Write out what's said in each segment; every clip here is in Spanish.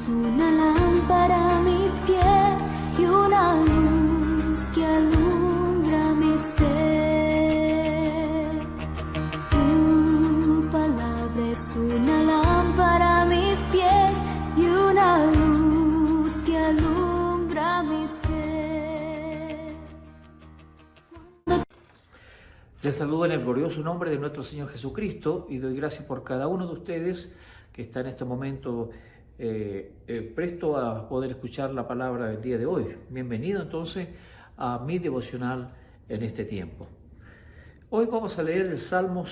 es una lámpara a mis pies y una luz que alumbra mi ser. Tu palabra es una lámpara a mis pies y una luz que alumbra mi ser. Les saludo en el glorioso nombre de nuestro Señor Jesucristo y doy gracias por cada uno de ustedes que está en este momento presto a poder escuchar la palabra del día de hoy. Bienvenido entonces a mi devocional en este tiempo. Hoy vamos a leer el Salmo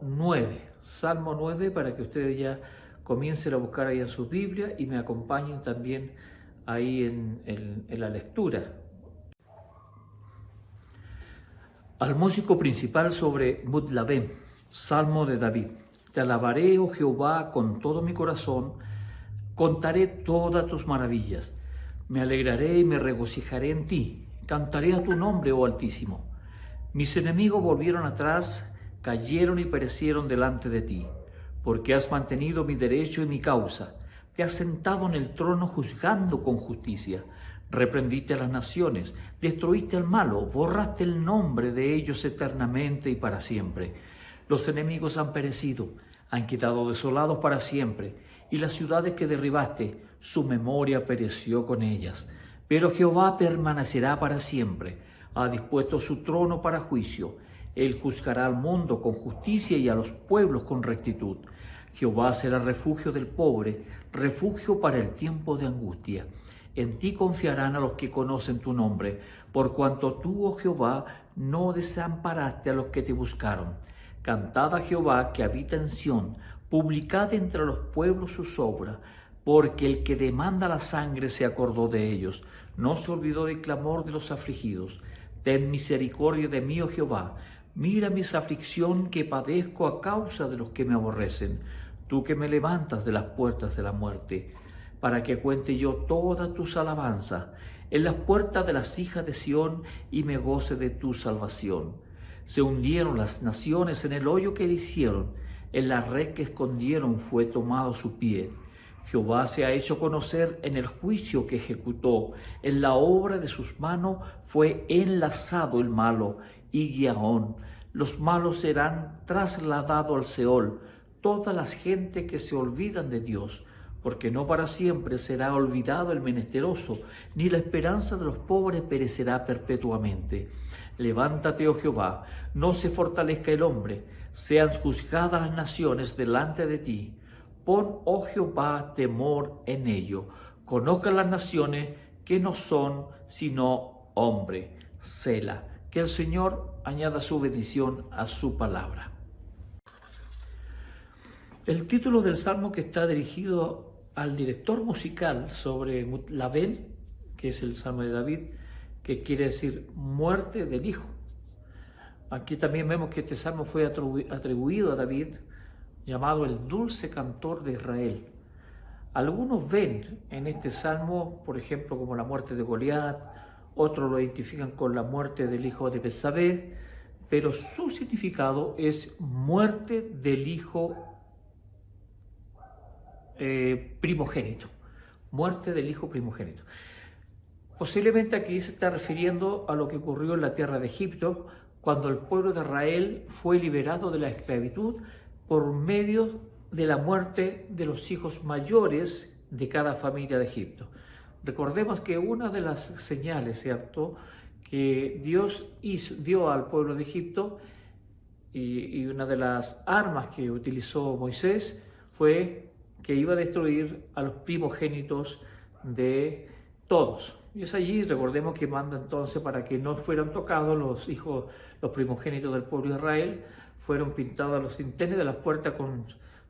9, para que ustedes ya comiencen a buscar ahí en sus Biblias y me acompañen también ahí en la lectura. Al músico principal sobre Mutlavem, Salmo de David. Te alabaré, oh Jehová, con todo mi corazón, contaré todas tus maravillas. Me alegraré y me regocijaré en ti, cantaré a tu nombre, oh Altísimo. Mis enemigos volvieron atrás, cayeron y perecieron delante de ti, porque has mantenido mi derecho y mi causa. Te has sentado en el trono juzgando con justicia. Reprendiste a las naciones, destruiste al malo, borraste el nombre de ellos eternamente y para siempre. Los enemigos han perecido, han quedado desolados para siempre, y las ciudades que derribaste, su memoria pereció con ellas. Pero Jehová permanecerá para siempre, ha dispuesto su trono para juicio. Él juzgará al mundo con justicia y a los pueblos con rectitud. Jehová será refugio del pobre, refugio para el tiempo de angustia. En ti confiarán a los que conocen tu nombre, por cuanto tú, oh Jehová, no desamparaste a los que te buscaron. Cantad a Jehová que habita en Sión, publicad entre los pueblos sus obras, porque el que demanda la sangre se acordó de ellos, no se olvidó del clamor de los afligidos. Ten misericordia de mí, oh Jehová, mira mis aflicción que padezco a causa de los que me aborrecen, tú que me levantas de las puertas de la muerte, para que cuente yo todas tus alabanzas en las puertas de las hijas de Sión y me goce de tu salvación. Se hundieron las naciones en el hoyo que le hicieron, en la red que escondieron fue tomado su pie. Jehová se ha hecho conocer en el juicio que ejecutó, en la obra de sus manos fue enlazado el malo y Giaón. Los malos serán trasladados al Seol, todas las gentes que se olvidan de Dios, porque no para siempre será olvidado el menesteroso, ni la esperanza de los pobres perecerá perpetuamente. Levántate, oh Jehová, no se fortalezca el hombre, sean juzgadas las naciones delante de ti. Pon, oh Jehová, temor en ello. Conozcan las naciones que no son sino hombre. Selah. Que el Señor añada su bendición a su palabra. El título del salmo, que está dirigido al director musical sobre Mutlavem, que es el salmo de David, que quiere decir muerte del hijo. Aquí también vemos que este salmo fue atribuido a David, llamado el dulce cantor de Israel. Algunos ven en este salmo, por ejemplo, como la muerte de Goliat, otros lo identifican con la muerte del hijo de Betsabé, pero su significado es muerte del hijo primogénito, muerte del hijo primogénito. Posiblemente aquí se está refiriendo a lo que ocurrió en la tierra de Egipto, cuando el pueblo de Israel fue liberado de la esclavitud por medio de la muerte de los hijos mayores de cada familia de Egipto. Recordemos que una de las señales, ¿cierto?, que Dios dio al pueblo de Egipto y una de las armas que utilizó Moisés fue que iba a destruir a los primogénitos de todos. Y es allí, recordemos, que manda entonces para que no fueran tocados los primogénitos del pueblo de Israel, fueron pintados los dinteles de las puertas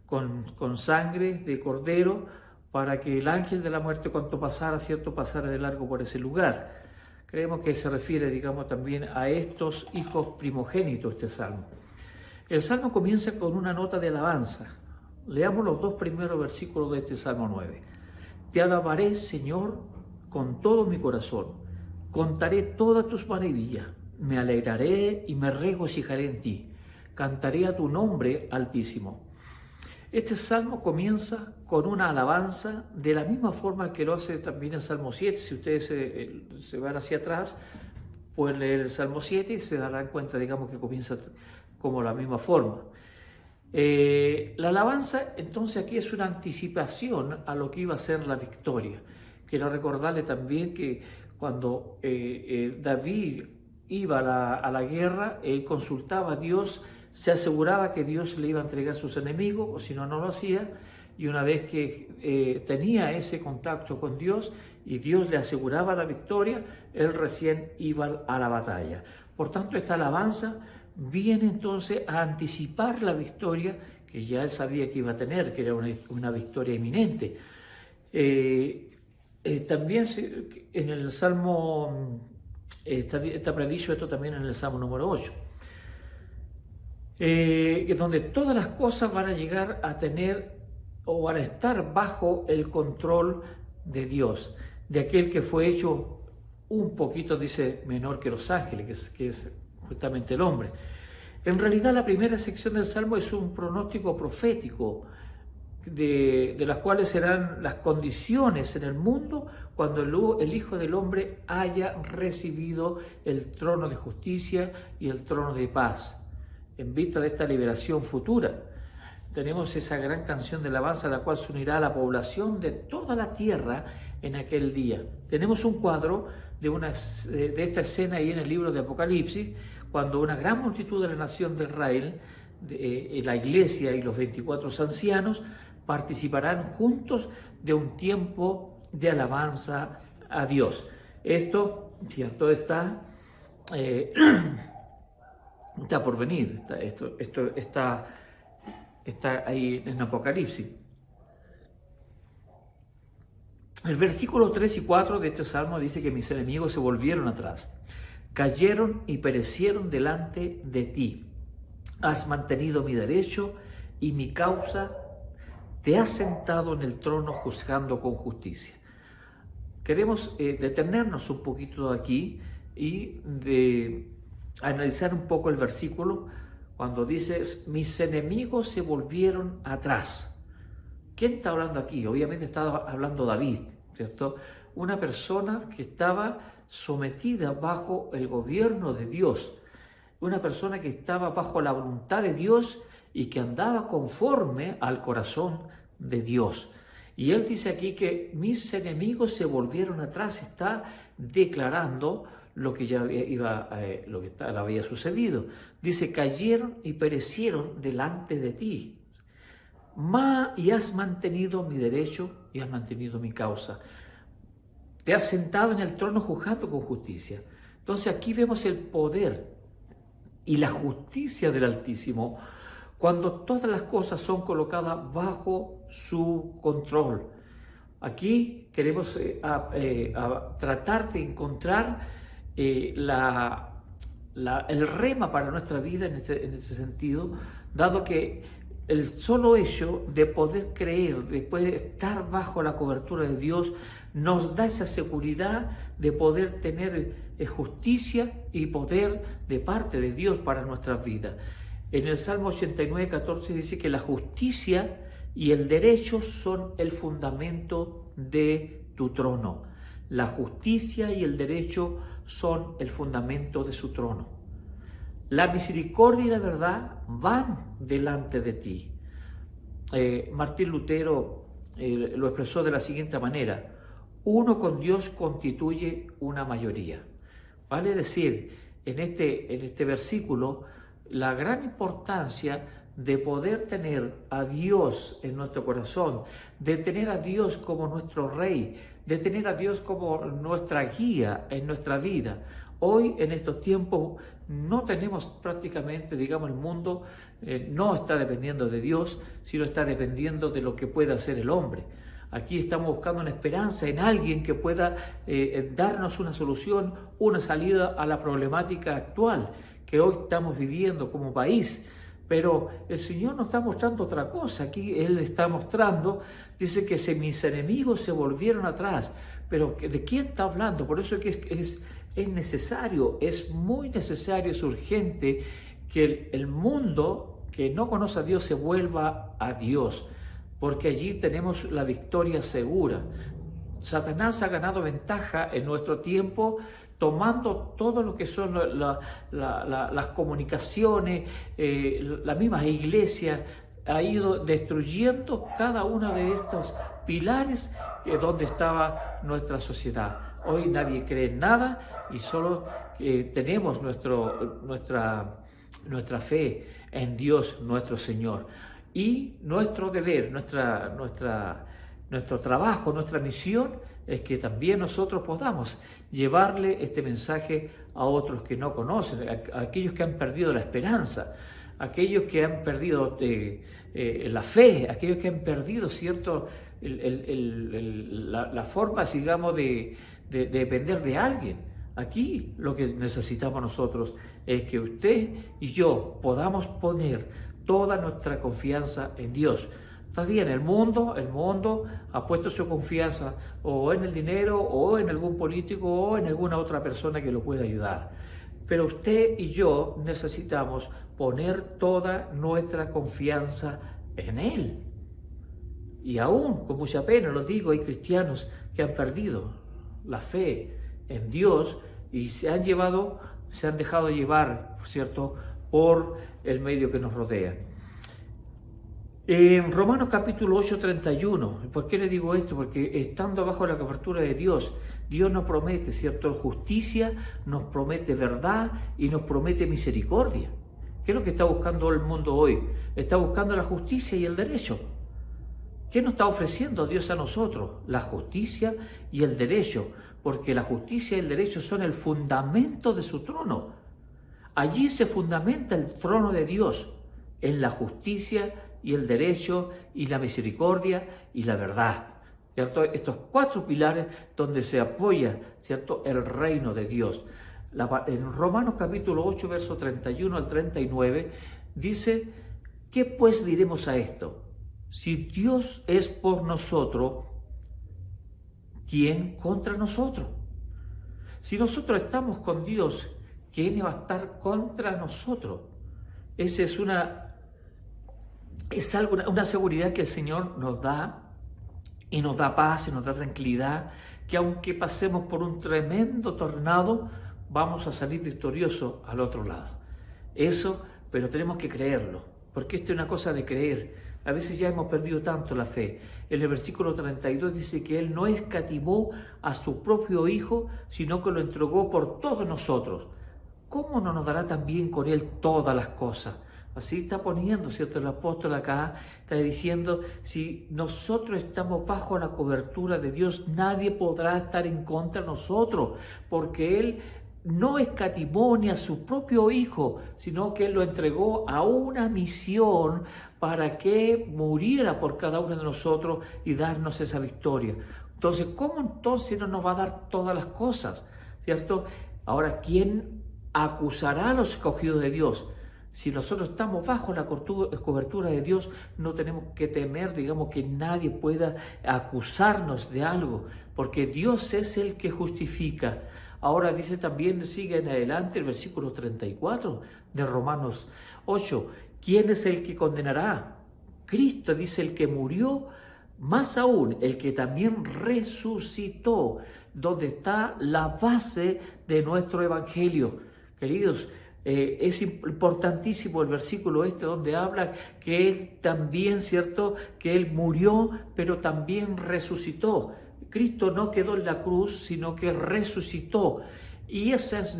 con sangre de cordero, para que el ángel de la muerte, cuando pasara, ¿cierto?, pasara de largo por ese lugar. Creemos que se refiere, digamos, también a estos hijos primogénitos, este salmo. El salmo comienza con una nota de alabanza. Leamos los dos primeros versículos de este Salmo 9. Te alabaré, Señor, con todo mi corazón. Contaré todas tus maravillas. Me alegraré y me regocijaré en ti. Cantaré a tu nombre, Altísimo. Este salmo comienza con una alabanza de la misma forma que lo hace también el Salmo 7. Si ustedes se van hacia atrás, pueden leer el Salmo 7 y se darán cuenta, digamos, que comienza como la misma forma. La alabanza, entonces, aquí es una anticipación a lo que iba a ser la victoria. Quiero recordarle también que cuando David iba a la guerra, él consultaba a Dios, se aseguraba que Dios le iba a entregar a sus enemigos, o si no, no lo hacía. Y una vez que tenía ese contacto con Dios y Dios le aseguraba la victoria, él recién iba a la batalla. Por tanto, esta alabanza viene entonces a anticipar la victoria que ya él sabía que iba a tener, que era una victoria inminente. También en el Salmo, está predicho esto también en el Salmo número 8. Donde todas las cosas van a llegar a tener o van a estar bajo el control de Dios, de aquel que fue hecho un poquito, dice, menor que los ángeles, que es justamente el hombre. En realidad, la primera sección del Salmo es un pronóstico profético de las cuales serán las condiciones en el mundo cuando el Hijo del Hombre haya recibido el trono de justicia y el trono de paz. En vista de esta liberación futura, tenemos esa gran canción de alabanza a la cual se unirá la población de toda la tierra en aquel día. Tenemos un cuadro de esta escena ahí en el libro de Apocalipsis, cuando una gran multitud de la nación de Israel, la iglesia y los 24 ancianos, participarán juntos de un tiempo de alabanza a Dios. Esto, cierto, está por venir, esto está ahí en Apocalipsis. El versículo 3 y 4 de este salmo dice que mis enemigos se volvieron atrás, cayeron y perecieron delante de ti. Has mantenido mi derecho y mi causa, te has sentado en el trono juzgando con justicia. Queremos detenernos un poquito aquí y de analizar un poco el versículo cuando dice, mis enemigos se volvieron atrás. ¿Quién está hablando aquí? Obviamente estaba hablando David, ¿cierto? Una persona que estaba sometida bajo el gobierno de Dios, una persona que estaba bajo la voluntad de Dios y que andaba conforme al corazón de Dios. Y él dice aquí que mis enemigos se volvieron atrás, está declarando lo que ya había sucedido. Dice, cayeron y perecieron delante de ti. Y has mantenido mi derecho y has mantenido mi causa. Te has sentado en el trono juzgando con justicia. Entonces aquí vemos el poder y la justicia del Altísimo cuando todas las cosas son colocadas bajo su control. Aquí queremos tratar de encontrar el rema para nuestra vida en este sentido, dado que el solo hecho de poder creer, de poder estar bajo la cobertura de Dios, nos da esa seguridad de poder tener justicia y poder de parte de Dios para nuestras vidas. En el Salmo 89, 14 dice que la justicia y el derecho son el fundamento de tu trono. La justicia y el derecho son el fundamento de su trono. La misericordia y la verdad van delante de ti. Martín Lutero lo expresó de la siguiente manera: uno con Dios constituye una mayoría. Vale decir, en este versículo, la gran importancia de poder tener a Dios en nuestro corazón, de tener a Dios como nuestro Rey, de tener a Dios como nuestra guía en nuestra vida. Hoy, en estos tiempos, no tenemos prácticamente, digamos, el mundo no está dependiendo de Dios, sino está dependiendo de lo que pueda hacer el hombre. Aquí estamos buscando una esperanza en alguien que pueda darnos una solución, una salida a la problemática actual que hoy estamos viviendo como país. Pero el Señor nos está mostrando otra cosa. Aquí Él está mostrando, dice que mis enemigos se volvieron atrás. Pero ¿de quién está hablando? Por eso es que es necesario, es muy necesario, es urgente que el mundo, que no conoce a Dios se vuelva a Dios, porque allí tenemos la victoria segura. Satanás ha ganado ventaja en nuestro tiempo tomando todo lo que son las comunicaciones, las mismas iglesias, ha ido destruyendo cada uno de estos pilares donde estaba nuestra sociedad. Hoy nadie cree en nada y solo tenemos nuestra fe en Dios nuestro Señor. Y nuestro deber, nuestro trabajo, nuestra misión es que también nosotros podamos llevarle este mensaje a otros que no conocen, a aquellos que han perdido la esperanza, aquellos que han perdido la fe, aquellos que han perdido, ¿cierto?, la forma, digamos, de depender de alguien. Aquí lo que necesitamos nosotros es que usted y yo podamos poner toda nuestra confianza en Dios. Está bien, el mundo ha puesto su confianza o en el dinero, o en algún político, o en alguna otra persona que lo pueda ayudar. Pero usted y yo necesitamos poner toda nuestra confianza en Él. Y aún, con mucha pena lo digo, hay cristianos que han perdido la fe en Dios y se han dejado llevar, ¿cierto?, por el medio que nos rodea. En Romanos capítulo 8, 31, ¿por qué le digo esto? Porque estando bajo la cobertura de Dios, Dios nos promete, ¿cierto?, justicia, nos promete verdad y nos promete misericordia. ¿Qué es lo que está buscando el mundo hoy? Está buscando la justicia y el derecho. ¿Qué nos está ofreciendo Dios a nosotros? La justicia y el derecho, porque la justicia y el derecho son el fundamento de su trono. Allí se fundamenta el trono de Dios, en la justicia y el derecho y la misericordia y la verdad, ¿cierto? Estos 4 pilares donde se apoya, ¿cierto?, el reino de Dios. En Romanos capítulo 8, verso 31 al 39, dice: ¿qué pues diremos a esto? Si Dios es por nosotros, ¿quién contra nosotros? Si nosotros estamos con Dios, ¿quién va a estar contra nosotros? Esa es una seguridad que el Señor nos da, y nos da paz y nos da tranquilidad, que aunque pasemos por un tremendo tornado, vamos a salir victoriosos al otro lado. Eso, pero tenemos que creerlo, porque esto es una cosa de creer. A veces ya hemos perdido tanto la fe. En el versículo 32 dice que Él no escatimó a su propio Hijo, sino que lo entregó por todos nosotros. ¿Cómo no nos dará también con Él todas las cosas? Así está poniendo, ¿cierto?, el apóstol acá, está diciendo: si nosotros estamos bajo la cobertura de Dios, nadie podrá estar en contra de nosotros, porque Él no escatimó ni a su propio Hijo, sino que Él lo entregó a una misión para que muriera por cada uno de nosotros y darnos esa victoria. Entonces, ¿cómo entonces no nos va a dar todas las cosas? ¿Cierto? Ahora, ¿quién acusará a los escogidos de Dios? Si nosotros estamos bajo la cobertura de Dios, no tenemos que temer, digamos, que nadie pueda acusarnos de algo, porque Dios es el que justifica. Ahora dice también, sigue en adelante el versículo 34 de Romanos 8, ¿quién es el que condenará? Cristo, dice, el que murió, más aún el que también resucitó, donde está la base de nuestro evangelio. Queridos, es importantísimo el versículo donde habla que Él también, ¿cierto?, que Él murió, pero también resucitó. Cristo no quedó en la cruz, sino que resucitó. Y esa es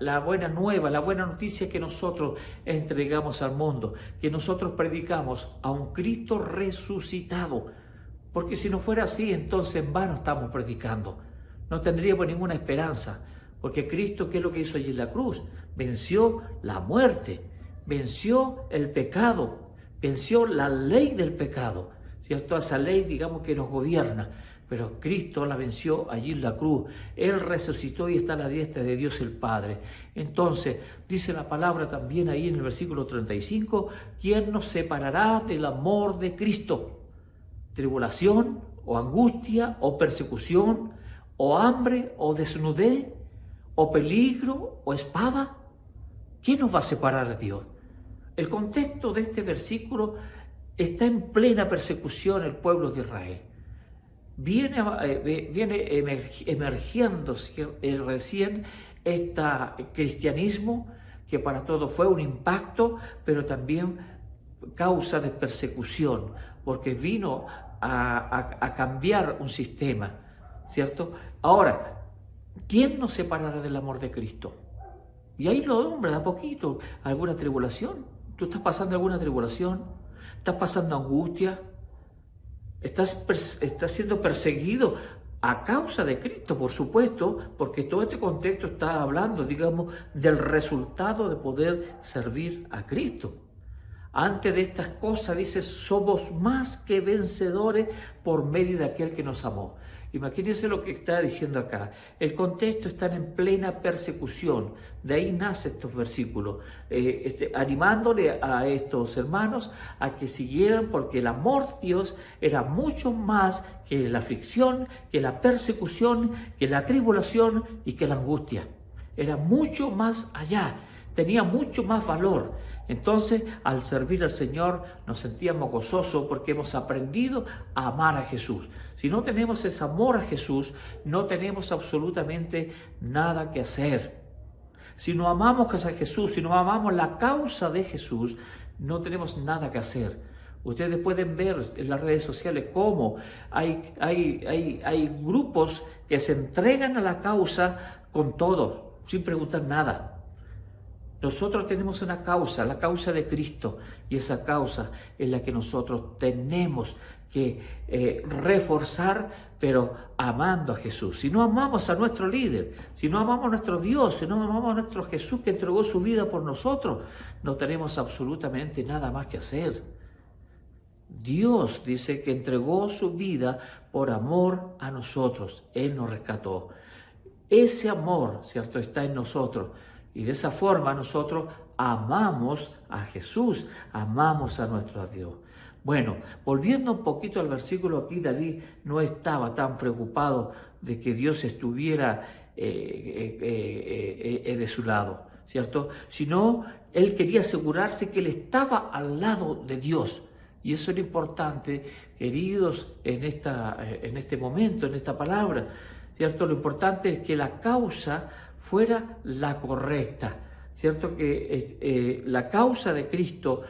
la buena nueva, la buena noticia que nosotros entregamos al mundo, que nosotros predicamos a un Cristo resucitado. Porque si no fuera así, entonces en vano estamos predicando. No tendríamos ninguna esperanza. Porque Cristo, ¿qué es lo que hizo allí en la cruz? Venció la muerte, venció el pecado, venció la ley del pecado, ¿cierto? Esa ley, digamos, que nos gobierna. Pero Cristo la venció allí en la cruz. Él resucitó y está a la diestra de Dios el Padre. Entonces, dice la palabra también ahí en el versículo 35, ¿quién nos separará del amor de Cristo? ¿Tribulación, o angustia, o persecución, o hambre, o desnudez, o peligro, o espada? ¿Quién nos va a separar de Dios? El contexto de este versículo está en plena persecución el pueblo de Israel. Viene emergiendo recién este cristianismo que para todos fue un impacto, pero también causa de persecución, porque vino a cambiar un sistema, ¿cierto? Ahora, ¿quién nos separará del amor de Cristo? Y ahí lo nombra de a poquito, alguna tribulación. ¿Tú estás pasando alguna tribulación? ¿Estás pasando angustia? ¿Estás siendo perseguido a causa de Cristo, por supuesto? Porque todo este contexto está hablando, digamos, del resultado de poder servir a Cristo. Antes de estas cosas, dice, somos más que vencedores por medio de aquel que nos amó. Imagínense lo que está diciendo acá. El contexto está en plena persecución. De ahí nace estos versículos, animándole a estos hermanos a que siguieran, porque el amor de Dios era mucho más que la aflicción, que la persecución, que la tribulación y que la angustia. Era mucho más allá, tenía mucho más valor. Entonces, al servir al Señor, nos sentíamos gozosos porque hemos aprendido a amar a Jesús. Si no tenemos ese amor a Jesús, no tenemos absolutamente nada que hacer. Si no amamos a Jesús, si no amamos la causa de Jesús, no tenemos nada que hacer. Ustedes pueden ver en las redes sociales cómo hay grupos que se entregan a la causa con todo, sin preguntar nada. Nosotros tenemos una causa, la causa de Cristo, y esa causa es la que nosotros tenemos que reforzar, pero amando a Jesús. Si no amamos a nuestro líder, si no amamos a nuestro Dios, si no amamos a nuestro Jesús que entregó su vida por nosotros, no tenemos absolutamente nada más que hacer. Dios dice que entregó su vida por amor a nosotros. Él nos rescató. Ese amor, ¿cierto?, está en nosotros. Y de esa forma nosotros amamos a Jesús, amamos a nuestro Dios. Bueno, volviendo un poquito al versículo, aquí David no estaba tan preocupado de que Dios estuviera de su lado, ¿cierto? Sino él quería asegurarse que él estaba al lado de Dios. Y eso era importante, queridos, en este momento, en esta palabra, ¿cierto? Lo importante es que la causa fuera la correcta, ¿cierto? Que la causa de Cristo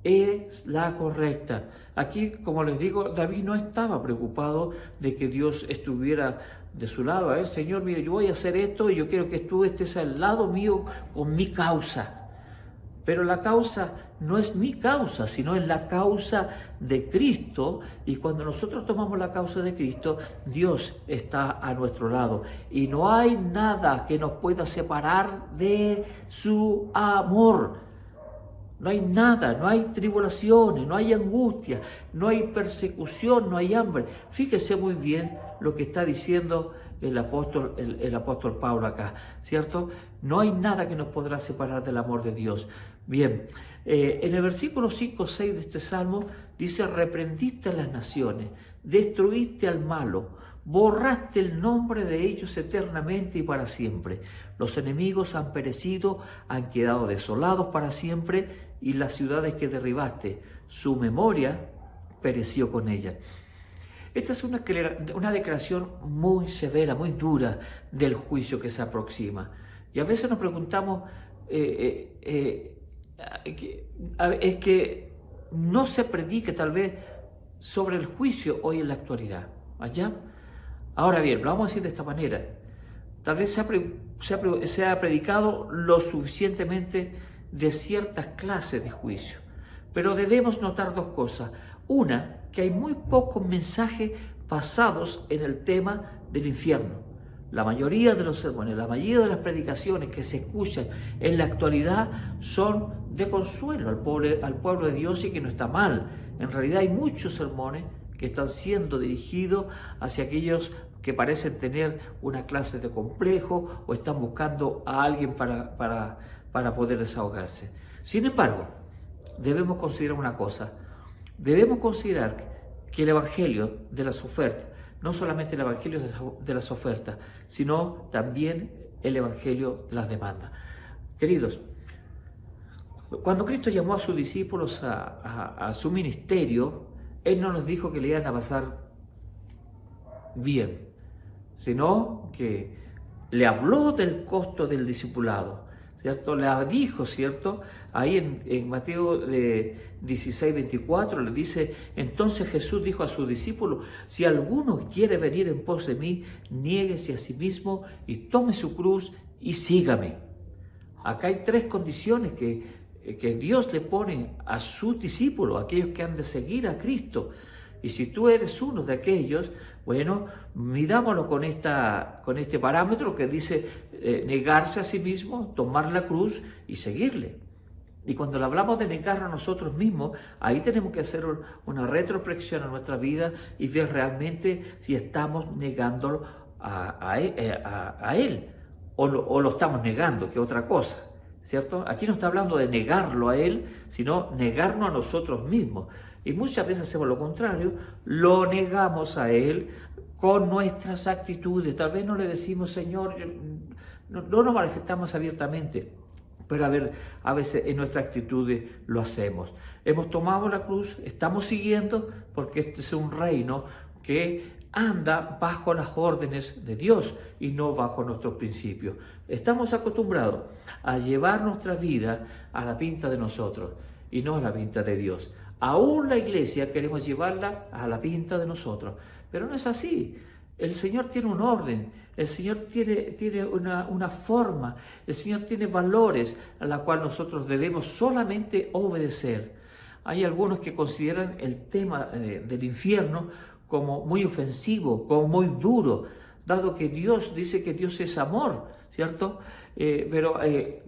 es la correcta. Aquí, como les digo, David no estaba preocupado de que Dios estuviera de su lado. A ver, Señor, mire, yo voy a hacer esto y yo quiero que tú estés al lado mío con mi causa. Pero la causa no es mi causa, sino es la causa de Cristo. Y cuando nosotros tomamos la causa de Cristo, Dios está a nuestro lado. Y no hay nada que nos pueda separar de su amor. No hay nada, no hay tribulaciones, no hay angustia, no hay persecución, no hay hambre. Fíjese muy bien lo que está diciendo el apóstol Pablo acá, ¿cierto? No hay nada que nos podrá separar del amor de Dios. Bien, en el versículo 5-6 de este salmo dice: reprendiste a las naciones, destruiste al malo, borraste el nombre de ellos eternamente y para siempre. Los enemigos han perecido, han quedado desolados para siempre, y las ciudades que derribaste, su memoria pereció con ella. Esta es una declaración muy severa, muy dura del juicio que se aproxima. Y a veces nos preguntamos, es que no se predique tal vez sobre el juicio hoy en la actualidad. ¿Allá? Ahora bien, lo vamos a decir de esta manera. Tal vez se ha predicado lo suficientemente de ciertas clases de juicio. Pero debemos notar dos cosas. Una, que hay muy pocos mensajes basados en el tema del infierno. La mayoría de los sermones, la mayoría de las predicaciones que se escuchan en la actualidad son de consuelo al pueblo de Dios, y que no está mal. En realidad hay muchos sermones que están siendo dirigidos hacia aquellos que parecen tener una clase de complejo o están buscando a alguien para poder desahogarse. Sin embargo, debemos considerar una cosa. Debemos considerar que el evangelio de las ofertas, no solamente el evangelio de las ofertas, sino también el evangelio de las demandas. Queridos, Cuando Cristo llamó a sus discípulos a su ministerio, Él no nos dijo que le iban a pasar bien, sino que le habló del costo del discipulado, ¿cierto? Le dijo, ¿cierto? Ahí en Mateo 16, 24 le dice: entonces Jesús dijo a sus discípulos: si alguno quiere venir en pos de mí, niéguese a sí mismo y tome su cruz y sígame. Acá hay tres condiciones que Dios le pone a sus discípulos, aquellos que han de seguir a Cristo. Y si tú eres uno de aquellos, bueno, midámoslo con este parámetro que dice negarse a sí mismo, tomar la cruz y seguirle. Y cuando le hablamos de negarnos a nosotros mismos, ahí tenemos que hacer una retrospección a nuestra vida y ver realmente si estamos negándolo a Él o lo estamos negando, que es otra cosa, ¿cierto? Aquí no está hablando de negarlo a Él, sino negarnos a nosotros mismos. Y muchas veces hacemos lo contrario, lo negamos a Él con nuestras actitudes. Tal vez no le decimos: Señor, no nos manifestamos abiertamente, pero a veces en nuestras actitudes lo hacemos. Hemos tomado la cruz, estamos siguiendo, porque este es un reino que anda bajo las órdenes de Dios y no bajo nuestros principios. Estamos acostumbrados a llevar nuestra vida a la pinta de nosotros y no a la pinta de Dios. Aún la iglesia queremos llevarla a la pinta de nosotros, pero no es así. El Señor tiene un orden, el Señor tiene una forma, el Señor tiene valores a la cual nosotros debemos solamente obedecer. Hay algunos que consideran el tema del infierno como muy ofensivo, como muy duro, dado que Dios dice que Dios es amor, ¿cierto? Pero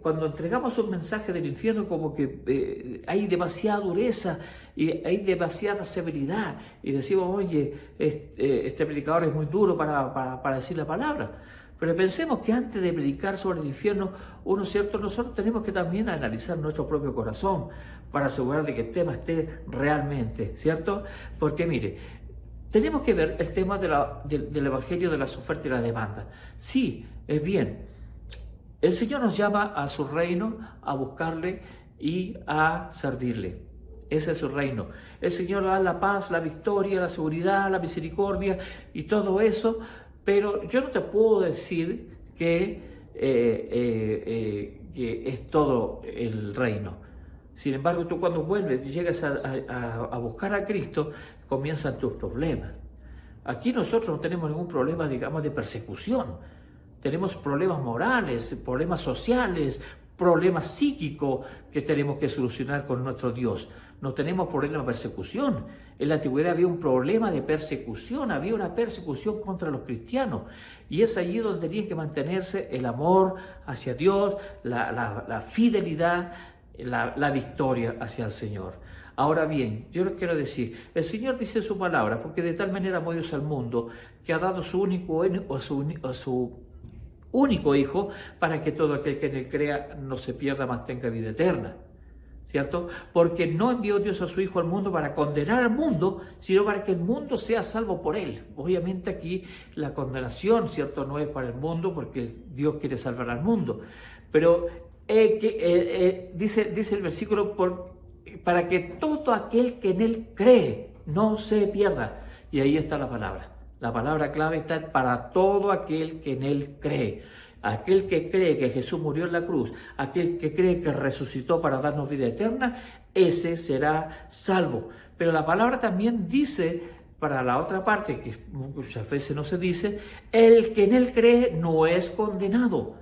cuando entregamos un mensaje del infierno, como que hay demasiada dureza y hay demasiada severidad, y decimos: oye, este predicador es muy duro para decir la palabra. Pero pensemos que antes de predicar sobre el infierno, nosotros tenemos que también analizar nuestro propio corazón para asegurar de que el tema esté realmente, ¿cierto? Porque mire, tenemos que ver el tema del evangelio de las ofertas y la demanda. Sí, es bien. El Señor nos llama a su reino, a buscarle y a servirle. Ese es su reino. El Señor da la paz, la victoria, la seguridad, la misericordia y todo eso, pero yo no te puedo decir que es todo el reino. Sin embargo, tú cuando vuelves y llegas a buscar a Cristo, comienzan tus problemas. Aquí nosotros no tenemos ningún problema, digamos, de persecución. Tenemos problemas morales, problemas sociales, problemas psíquicos que tenemos que solucionar con nuestro Dios. No tenemos problema de persecución. En la antigüedad había un problema de persecución, había una persecución contra los cristianos. Y es allí donde tiene que mantenerse el amor hacia Dios, la fidelidad, la victoria hacia el Señor. Ahora bien, yo les quiero decir, el Señor dice en su palabra: porque de tal manera amó Dios al mundo, que ha dado su único Hijo, para que todo aquel que en Él crea no se pierda, mas tenga vida eterna. ¿Cierto? Porque no envió Dios a su Hijo al mundo para condenar al mundo, sino para que el mundo sea salvo por Él. Obviamente aquí la condenación, ¿cierto?, no es para el mundo, porque Dios quiere salvar al mundo. Pero dice el versículo: para que todo aquel que en Él cree no se pierda. Y ahí está la palabra. La palabra clave está: para todo aquel que en Él cree. Aquel que cree que Jesús murió en la cruz, aquel que cree que resucitó para darnos vida eterna, ese será salvo. Pero la palabra también dice, para la otra parte, que muchas veces no se dice: el que en Él cree no es condenado,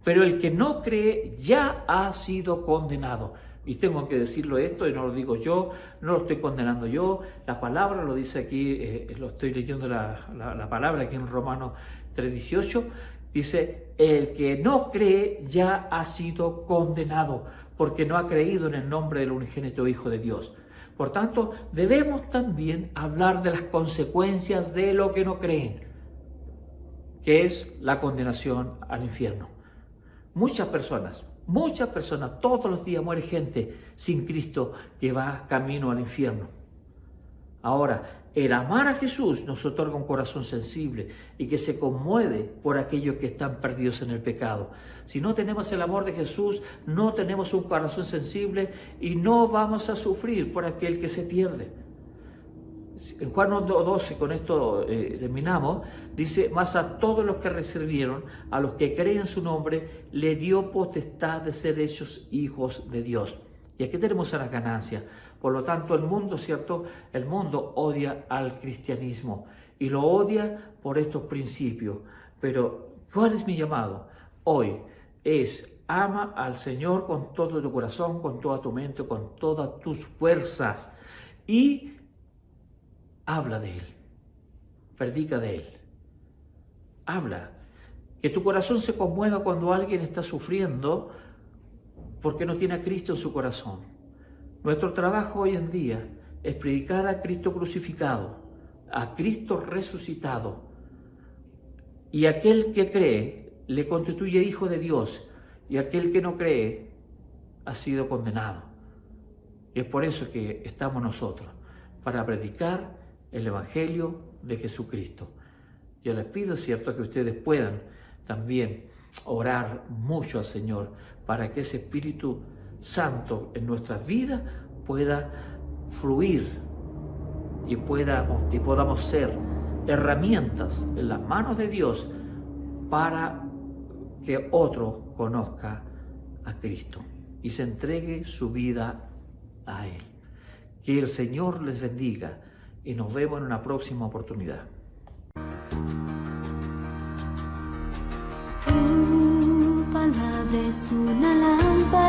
pero el que no cree ya ha sido condenado. Y tengo que decirlo esto, y no lo digo yo, no lo estoy condenando yo, la palabra lo dice aquí, lo estoy leyendo la palabra aquí en Romanos 3:18, dice: el que no cree ya ha sido condenado, porque no ha creído en el nombre del unigénito Hijo de Dios. Por tanto, debemos también hablar de las consecuencias de lo que no creen, que es la condenación al infierno. Muchas personas, todos los días muere gente sin Cristo que va camino al infierno. Ahora, el amar a Jesús nos otorga un corazón sensible y que se conmueve por aquellos que están perdidos en el pecado. Si no tenemos el amor de Jesús, no tenemos un corazón sensible y no vamos a sufrir por aquel que se pierde. En Juan 12, con esto terminamos, dice: mas a todos los que recibieron, a los que creen en su nombre, le dio potestad de ser hechos hijos de Dios. Y aquí tenemos una ganancia. Por lo tanto, el mundo, ¿cierto? El mundo odia al cristianismo y lo odia por estos principios. Pero, ¿cuál es mi llamado? Hoy es: ama al Señor con todo tu corazón, con toda tu mente, con todas tus fuerzas y habla de Él, predica de Él, habla. Que tu corazón se conmueva cuando alguien está sufriendo porque no tiene a Cristo en su corazón. Nuestro trabajo hoy en día es predicar a Cristo crucificado, a Cristo resucitado. Y aquel que cree le constituye hijo de Dios, y aquel que no cree ha sido condenado. Y es por eso que estamos nosotros, para predicar el Evangelio de Jesucristo. Yo les pido, cierto, que ustedes puedan también orar mucho al Señor para que ese Espíritu Santo en nuestras vidas pueda fluir y podamos ser herramientas en las manos de Dios para que otro conozca a Cristo y se entregue su vida a Él. Que el Señor les bendiga y nos vemos en una próxima oportunidad. Tu palabra es una lámpara